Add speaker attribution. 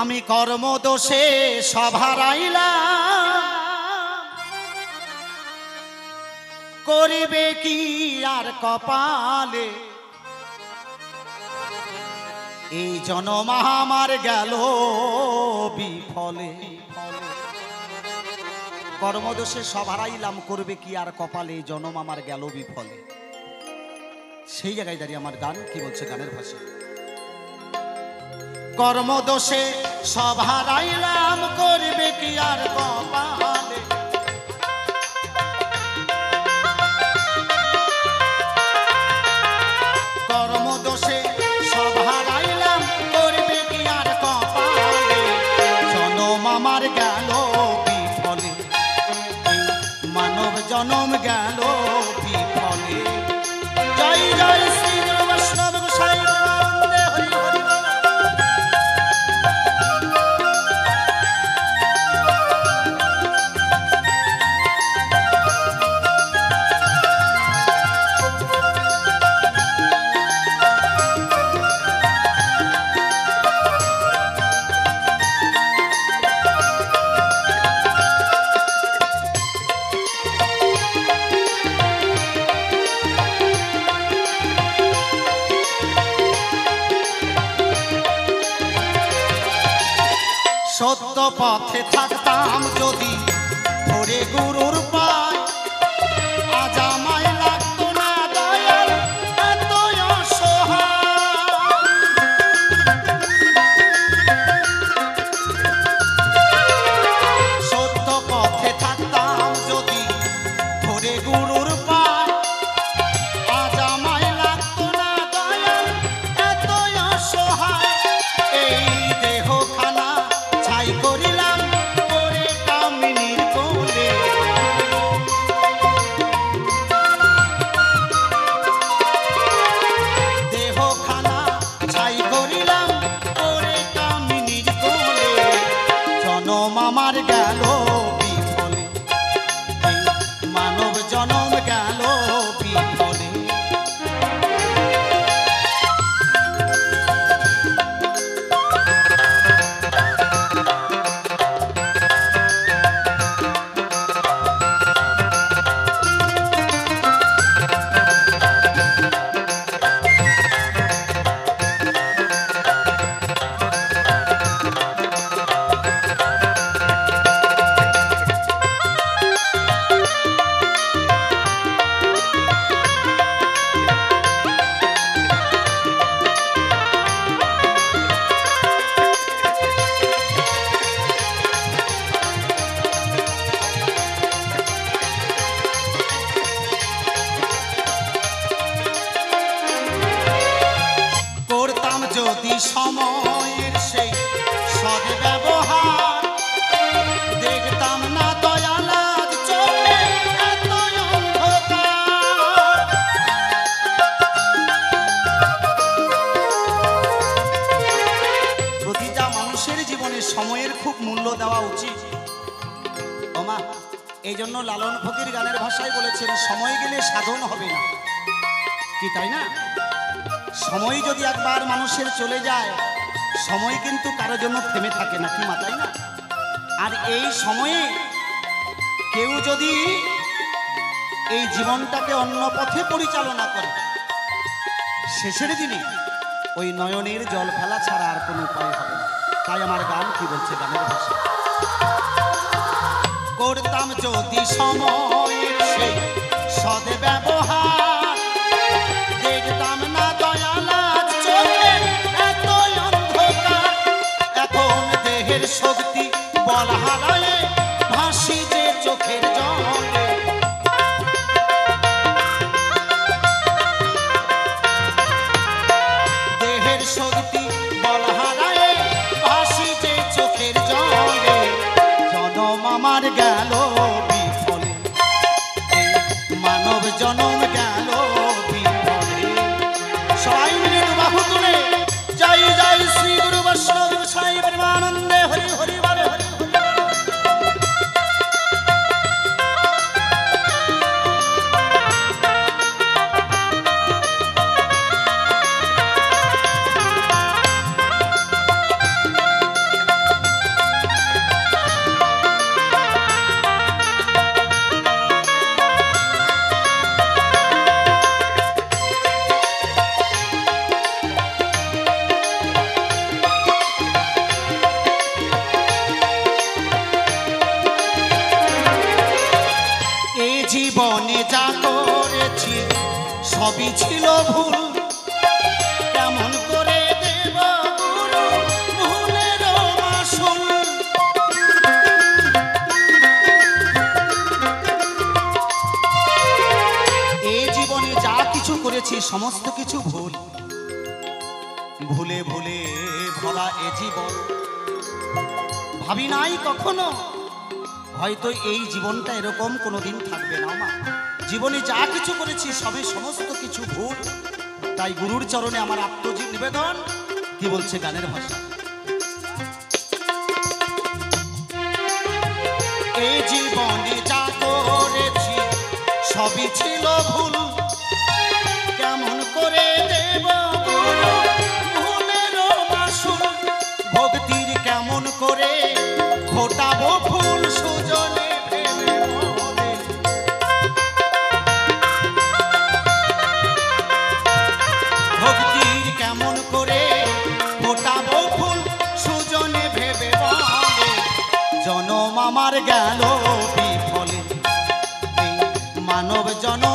Speaker 1: আমি কর্মদোষে সব হারাইলাম, করিবে কি আর কপালে, এই জনম আমার গেল বিফলে। কর্মদোষে সব হারাইলাম, করবে কি আর কপালে, এই জনম আমার গেল বিফলে। সেই জায়গায় দাঁড়িয়ে আমার গান কি বলছে, গানের ভাষা। কর্মদোষে সব হারাইলাম, করবে কি আর কপালে, কর্মদোষে সব হারাইলাম, করবে কি আর কপালে, জনম আমার গেল বিফলে, মানব জনম গেল বিফলে। জয় জয় শ্রী বৈষ্ণব গোসাই বন্দে হরি হরি। সত্য পথে থাকতাম যদি ধরে গুরুর পায়, আজ আমায় লাগতো না দয়াল এত অসহায়। সত্য পথে থাকতাম যদি ধরে গুরুর পায়, আজ আমায় লাগতো না দয়াল এত অসহায়। এই দেহ খানা ছাই করিলাম করে কামিনীর কোলে, দেহ খানা ছাই করিলাম করে কামিনীর কোলে, জনম আমার গেল বিফলে, মানব জনম গেল বিফলে। যদি সময়ের সেই সদ ব্যবহার, দেখতাম না দয়াল আজ চোখে এত অন্ধকার। প্রতিটা মানুষের জীবনে সময়ের খুব মূল্য দেওয়া উচিত। ওমা, এই জন্য লালন ফকির গানের ভাষায় বলেছেন, সময় গেলে সাধন হবে না, কি তাই না? সময় যদি একবার মানুষের চলে যায়, সময় কিন্তু কারোর জন্য থেমে থাকে না, কি মা তাই না? আর এই সময়ে কেউ যদি এই জীবনটাকে অন্য পথে পরিচালনা করে, শেষের দিনে ওই নয়নের জল ফেলা ছাড়া আর কোনো উপায় হবে না। তাই আমার গান কি বলছে, গানের ভাষা। করতাম যদি সময়ের সেই সদ ব্যবহার, দেখতাম না দয়াল আজ চোখে এত অন্ধকার। এখন দেহের শক্তি বল হারায়ে ভাসি যে চোখের জলে, দেহের শক্তি বল হারায়ে ভাসি যে চোখের জলে, জনম আমার গেল বিফলে, মানব জনম গেল বিফলে। সবাই মিলে বাহু তুলে জয় জয় শ্রী গুরু বৈষ্ণব গোসাই পরমানন্দে হরি হরি বলে হরি হরি। সবই ছিল ভুল, কেমন করে দেব গুরু ভুলের মাসুল। এই জীবনে যা কিছু করেছি সমস্ত কিছু ভুল, ভুলে ভুলে ভরা এ জীবন। ভাবি নাই কখনো হয়তো এই জীবনটা এরকম কোনোদিন থাকবে না। মা, জীবনে যা কিছু করেছি সবে সমস্ত কিছু ভুল। তাই গুরুর চরণে আমার আত্মজীব নিবেদন। কি বলছে গানের ভাষা? এই জীবনে যা করেছি সবই ছিল ভুল, কেমন করে দেব গুরু ভুলের মাসুল। ভক্তির কেমন করে ফোটাবো ফুল সুজনে ভেবে মনে। ভক্তির কেমন করে ফোটাবো ফুল সুজনে ভেবে মনে। জনম আমার গেল বিফলে, এই মানব জনম